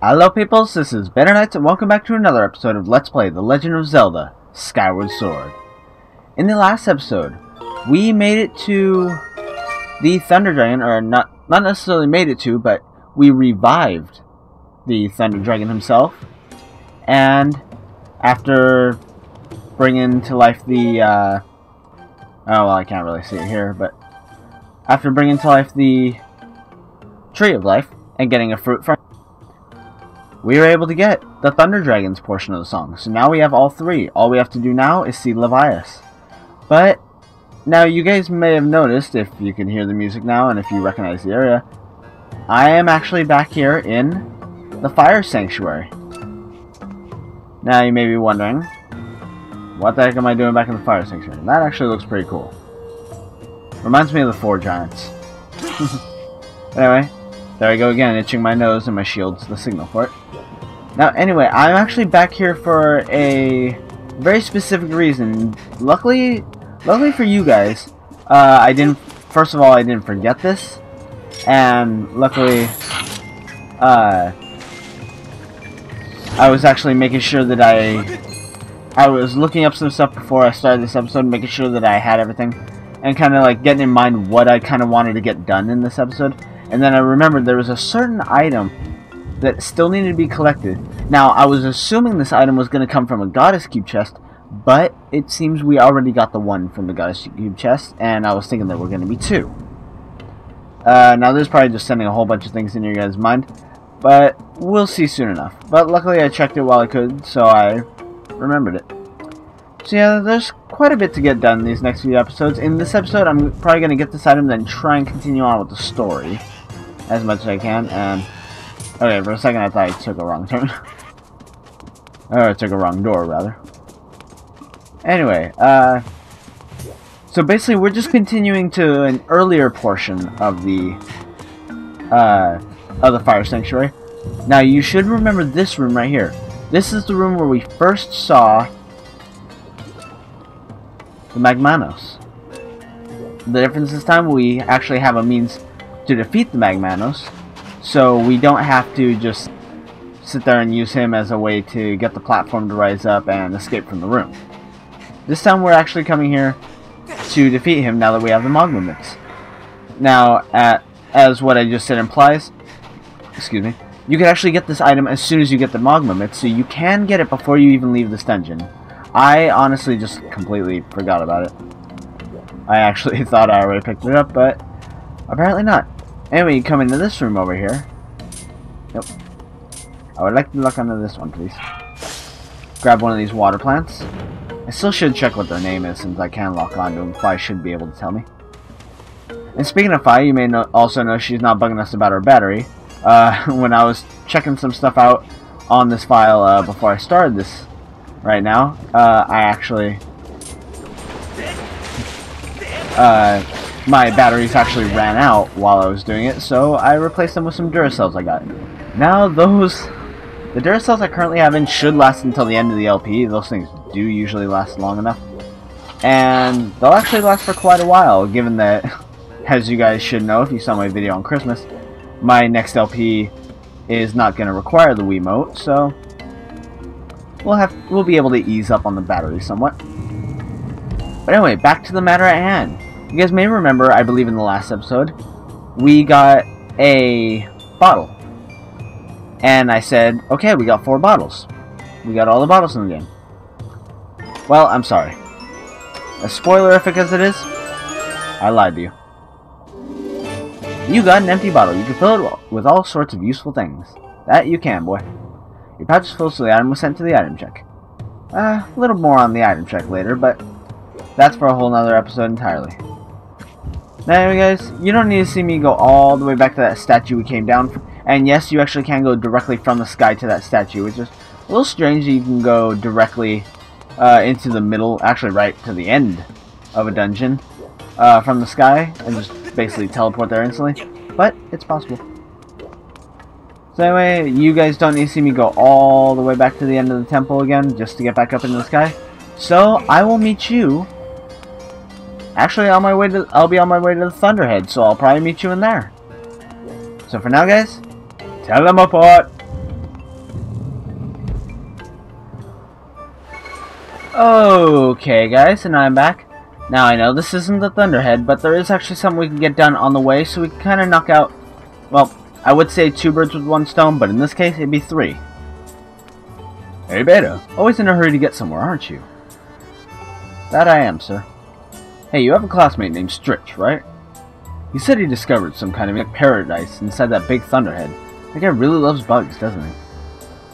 Hello peoples, this is BetaNights and welcome back to another episode of Let's Play The Legend of Zelda, Skyward Sword. In the last episode, we made it to the Thunder Dragon, or not necessarily made it to, but we revived the Thunder Dragon himself. And after bringing to life the, oh well, I can't really see it here, but after bringing to life the Tree of Life and getting a fruit from it, we were able to get the Thunder Dragon's portion of the song. So now we have all three. All we have to do now is see Levias. But now you guys may have noticed, if you can hear the music now and if you recognize the area, I am actually back here in the Fire Sanctuary. Now you may be wondering, what the heck am I doing back in the Fire Sanctuary? That actually looks pretty cool. Reminds me of the Four Giants. Anyway, there I go again, itching my nose, and my shield's the signal for it. Now, anyway, I'm actually back here for a very specific reason. Luckily for you guys, first of all, I didn't forget this, and luckily, I was actually making sure that I was looking up some stuff before I started this episode, making sure that I had everything, and kind of like getting in mind what I kind of wanted to get done in this episode. And then I remembered there was a certain item that still needed to be collected. Now, I was assuming this item was going to come from a Goddess Cube chest, but it seems we already got the one from the Goddess Cube chest, and I was thinking there were going to be two. Now, this is probably just sending a whole bunch of things in your guys' mind, but we'll see soon enough. But luckily, I checked it while I could, so I remembered it. So yeah, there's quite a bit to get done in these next few episodes. In this episode, I'm probably going to get this item, then try and continue on with the story as much as I can, and okay, for a second I thought I took a wrong turn. Or I took a wrong door, rather. Anyway, so basically we're just continuing to an earlier portion of the Fire Sanctuary. Now, you should remember this room right here. This is the room where we first saw the Magmanos. The difference this time, we actually have a means to defeat the Magmanos, so we don't have to just sit there and use him as a way to get the platform to rise up and escape from the room. This time we're actually coming here to defeat him now that we have the Magma Mix. Now, as what I just said implies, excuse me, you can actually get this item as soon as you get the Magma Mix, so you can get it before you even leave this dungeon. I honestly just completely forgot about it. I actually thought I already picked it up, but apparently not. Anyway, you come into this room over here. Yep. I would like to look under this one, please. Grab one of these water plants. I still should check what their name is, since I can lock onto them. Fi should be able to tell me. And speaking of Fi, you may also know she's not bugging us about her battery. When I was checking some stuff out on this file before I started this right now, I actually... my batteries actually ran out while I was doing it, so I replaced them with some Duracells I got. Now the Duracells I currently have in should last until the end of the LP. Those things do usually last long enough. And they'll actually last for quite a while, given that, as you guys should know if you saw my video on Christmas, my next LP is not going to require the Wiimote, so we'll be able to ease up on the battery somewhat. But anyway, back to the matter at hand. You guys may remember, I believe in the last episode, we got a bottle. And I said, okay, we got 4 bottles. We got all the bottles in the game. Well, I'm sorry. As spoilerific as it is, I lied to you. You got an empty bottle. You can fill it with all sorts of useful things. That you can, boy. Your pouch is full, so the item was sent to the item check. A little more on the item check later, but that's for a whole nother episode entirely. Now, anyway, guys, you don't need to see me go all the way back to that statue we came down from. And yes, you actually can go directly from the sky to that statue, which is a little strange that you can go directly into the middle, actually right to the end of a dungeon from the sky, and just basically teleport there instantly. But it's possible. So anyway, you guys don't need to see me go all the way back to the end of the temple again, just to get back up into the sky. So I will meet you Actually, I'll be on my way to the Thunderhead, so I'll probably meet you in there. So for now, guys, teleport. Okay, guys, and I'm back. Now, I know this isn't the Thunderhead, but there is actually something we can get done on the way, so we can kind of knock out, well, I would say 2 birds with 1 stone, but in this case, it'd be 3. Hey, Beta. Always in a hurry to get somewhere, aren't you? That I am, sir. Hey, you have a classmate named Stritch, right? He said he discovered some kind of paradise inside that big Thunderhead. That guy really loves bugs, doesn't he?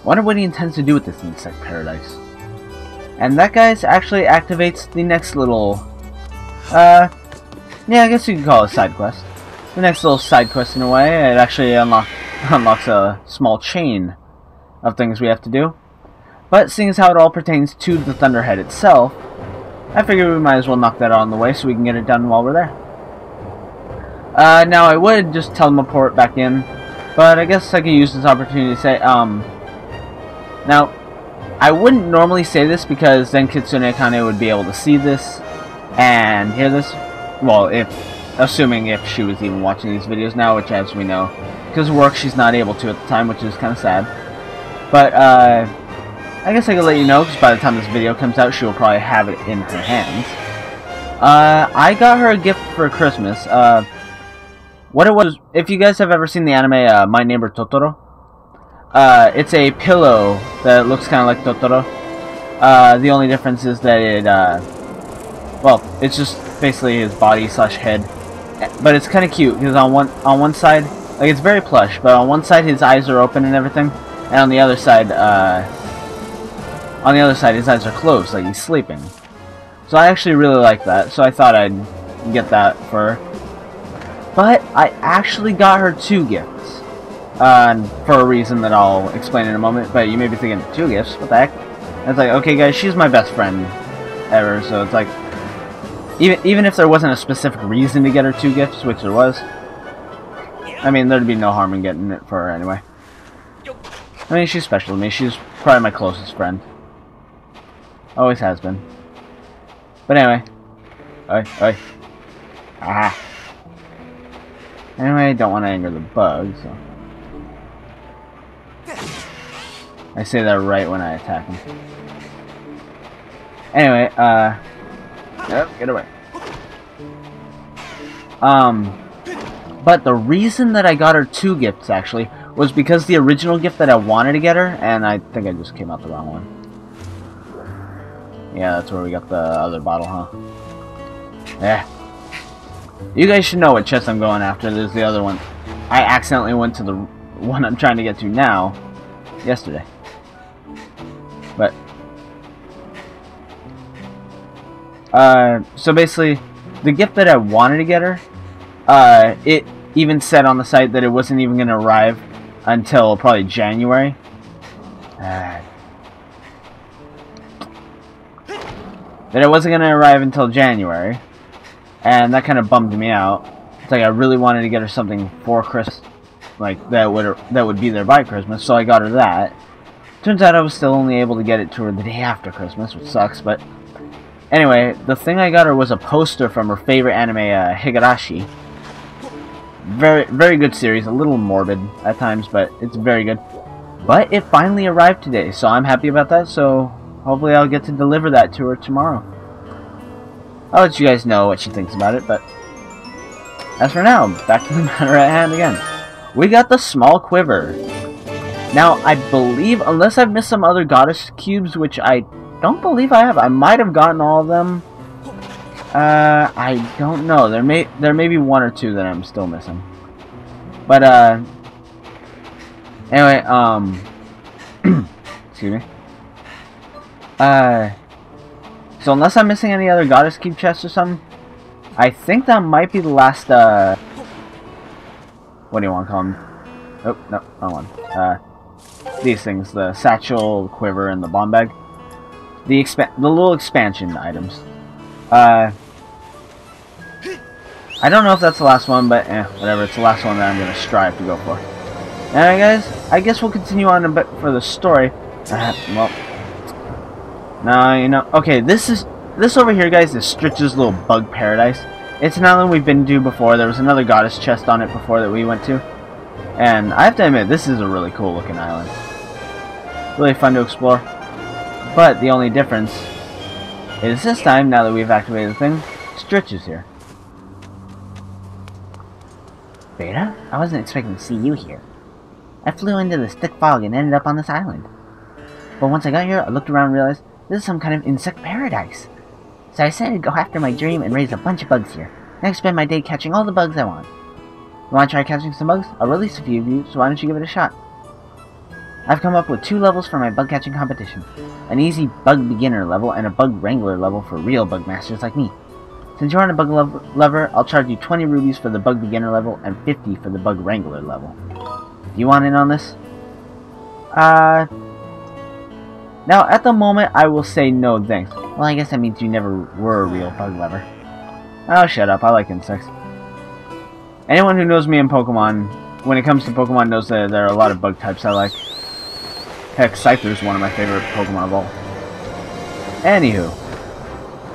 Wonder what he intends to do with this insect paradise. And that, guys, actually activates the next little, yeah, I guess you could call it a side quest. The next little side quest in a way. It actually unlocks a small chain of things we have to do. But seeing as how it all pertains to the Thunderhead itself, I figured we might as well knock that out on the way so we can get it done while we're there. Now I would just teleport back in, but I guess I could use this opportunity to say, now, I wouldn't normally say this because then Kitsune-Kane would be able to see this and hear this. Well, assuming if she was even watching these videos now, which as we know, because of work she's not able to at the time, which is kind of sad. But, I guess I could let you know, because by the time this video comes out, she will probably have it in her hands. I got her a gift for Christmas. What it was, if you guys have ever seen the anime, My Neighbor Totoro, it's a pillow that looks kind of like Totoro. The only difference is that it, well, it's just basically his body slash head. But it's kind of cute, because on one side, like, it's very plush, but on one side his eyes are open and everything, and on the other side his eyes are closed, like he's sleeping. So I actually really like that, so I thought I'd get that for her. But I actually got her 2 gifts. For a reason that I'll explain in a moment, but you may be thinking, 2 gifts? What the heck? And it's like, okay guys, she's my best friend ever, so it's like, even if there wasn't a specific reason to get her 2 gifts, which there was, I mean, there'd be no harm in getting it for her anyway. I mean, she's special to me. She's probably my closest friend. Always has been. But anyway. Oi. Aha. Anyway, I don't want to anger the bug, so. I say that right when I attack him. Anyway, yep, get away. But the reason that I got her 2 gifts, actually, was because the original gift that I wanted to get her, and I think I just came out the wrong one. Yeah, that's where we got the other bottle, huh? Yeah. You guys should know what chest I'm going after. There's the other one. I accidentally went to the one I'm trying to get to now, yesterday. But, so basically, the gift that I wanted to get her, it even said on the site that it wasn't even going to arrive until probably January. That it wasn't going to arrive until January, and that kind of bummed me out. It's like I really wanted to get her something for Christmas, like that would be there by Christmas, so I got her that. Turns out I was still only able to get it to her the day after Christmas, which sucks, but anyway, the thing I got her was a poster from her favorite anime, Higurashi. Very, very good series, a little morbid at times, but it's very good. But it finally arrived today, so I'm happy about that, so hopefully I'll get to deliver that to her tomorrow. I'll let you guys know what she thinks about it, but as for now, back to the matter at hand again. We got the small quiver. Now, I believe, unless I've missed some other goddess cubes, which I don't believe I have. I might have gotten all of them. I don't know. There may be 1 or 2 that I'm still missing. But, anyway, excuse me. So unless I'm missing any other goddess cube chests or something, I think that might be the last, what do you want to call them? Oh, no, wrong one. These things, the satchel, quiver, and the bomb bag. The little expansion items. I don't know if that's the last one, but whatever, it's the last one that I'm going to strive to go for. Alright guys, I guess we'll continue on a bit for the story. Well, no, you know, okay, this over here, guys, is Stritch's little bug paradise. It's an island we've been to before. There was another goddess chest on it before that we went to. And I have to admit, this is a really cool looking island. Really fun to explore. But the only difference It is this time, now that we've activated the thing, Stritch is here. Beta? I wasn't expecting to see you here. I flew into this thick fog and ended up on this island. But once I got here, I looked around and realized this is some kind of insect paradise. So I decided to go after my dream and raise a bunch of bugs here. Next, spend my day catching all the bugs I want. You want to try catching some bugs? I'll release a few of you, so why don't you give it a shot? I've come up with 2 levels for my bug catching competition. An easy bug beginner level and a bug wrangler level for real bug masters like me. Since you're on a bug lover, I'll charge you 20 rubies for the bug beginner level and 50 for the bug wrangler level. Do you want in on this? Now at the moment I will say no thanks. Well, I guess that means you never were a real bug lover. Oh, shut up, I like insects. Anyone who knows me in Pokemon, when it comes to Pokemon, knows that there are a lot of bug types I like. Heck, Scyther is one of my favorite Pokemon of all. Anywho.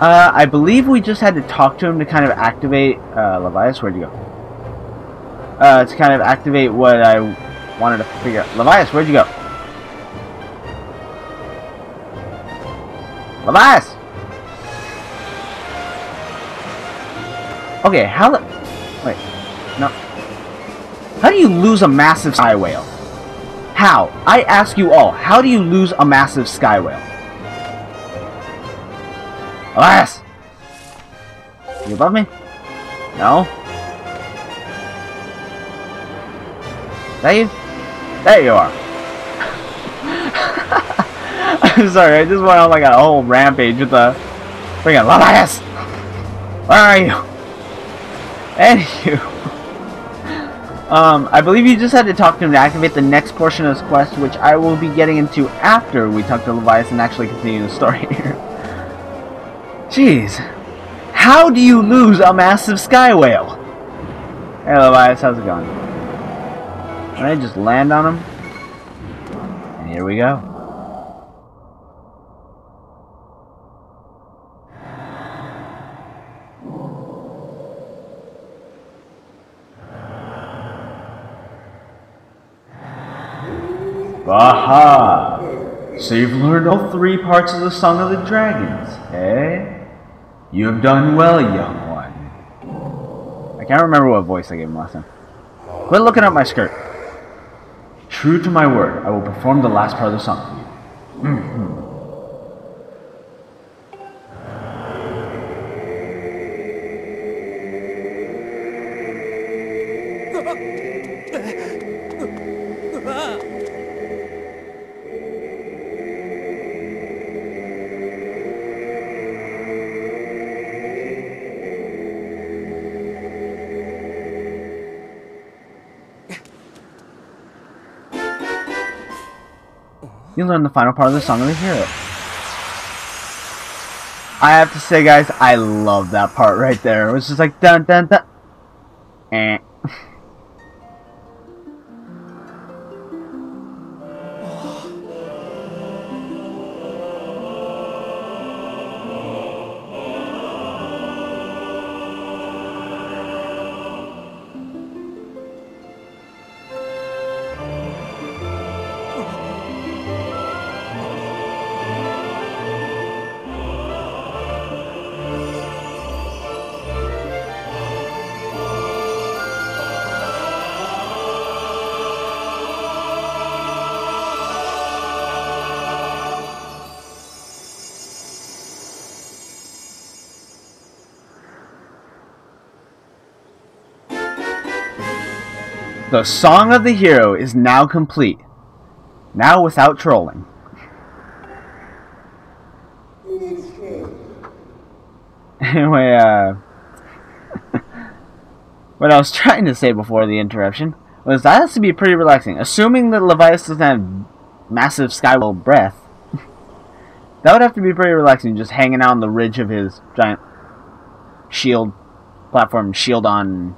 I believe we just had to talk to him to kind of activate, Levias, where'd you go? To kind of activate what I wanted to figure out. Levias, where'd you go? Levias! Okay, how the... Wait, no. How do you lose a massive sky whale? How? I ask you all, how do you lose a massive sky whale? Levias! You above me? No? Is that you? There you are. I'm sorry, I just went on like a whole rampage with the freaking Levias! Where are you? Anywho. I believe you just had to talk to him to activate the next portion of this quest, which I will be getting into after we talk to Levias and actually continue the story here. Jeez. How do you lose a massive sky whale? Hey Levias, how's it going? Can I just land on him? And here we go. Aha! So you've learned all 3 parts of the Song of the Dragons, eh? You have done well, young one. I can't remember what voice I gave him last time. Quit looking up my skirt. True to my word, I will perform the last part of the song for you. You learn the final part of the Song of the Hero. I have to say, guys, I love that part right there. It was just like dun dun dun. Eh. The Song of the Hero is now complete. Now without trolling. Anyway, what I was trying to say before the interruption was that has to be pretty relaxing. Assuming that Levias doesn't have massive skywell breath, that would have to be pretty relaxing, just hanging out on the ridge of his giant shield platform, shield on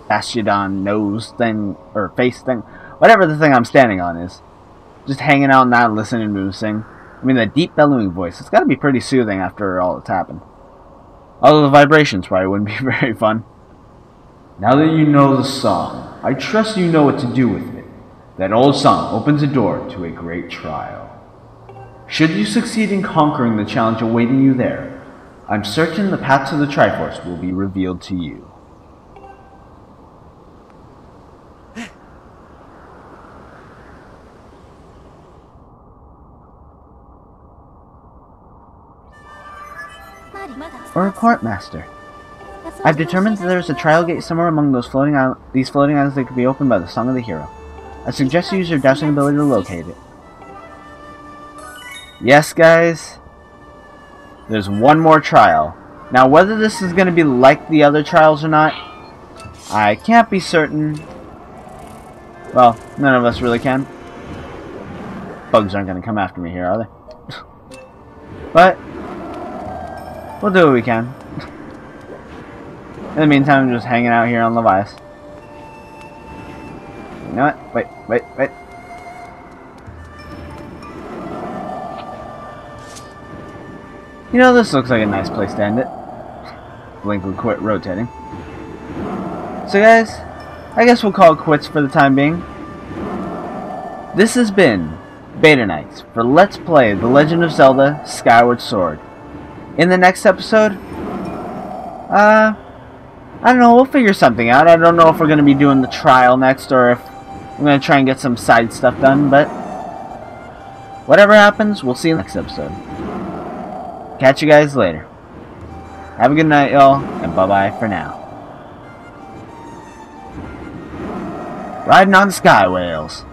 Bastiodon nose thing, or face thing, whatever the thing I'm standing on is. Just hanging out and not listening to him sing. I mean, that deep bellowing voice, it's gotta be pretty soothing after all that's happened. Although the vibrations probably wouldn't be very fun. Now that you know the song, I trust you know what to do with it. That old song opens a door to a great trial. Should you succeed in conquering the challenge awaiting you there, I'm certain the path to the Triforce will be revealed to you. A report, Master. I've determined that there is a trial gate somewhere among these floating islands that could be opened by the Song of the Hero. I suggest you use your dowsing ability to locate it. Yes, guys. There's one more trial. Now, whether this is going to be like the other trials or not, I can't be certain. Well, none of us really can. Bugs aren't going to come after me here, are they? But we'll do what we can. In the meantime, I'm just hanging out here on Levias. You know what? Wait. You know, this looks like a nice place to end it. Blink would quit rotating. So guys, I guess we'll call it quits for the time being. This has been BetaNights for Let's Play The Legend of Zelda Skyward Sword. In the next episode, I don't know, we'll figure something out. I don't know if we're going to be doing the trial next or if I'm going to try and get some side stuff done, but whatever happens, we'll see you in the next episode. Catch you guys later. Have a good night, y'all, and bye-bye for now. Riding on Sky Whales.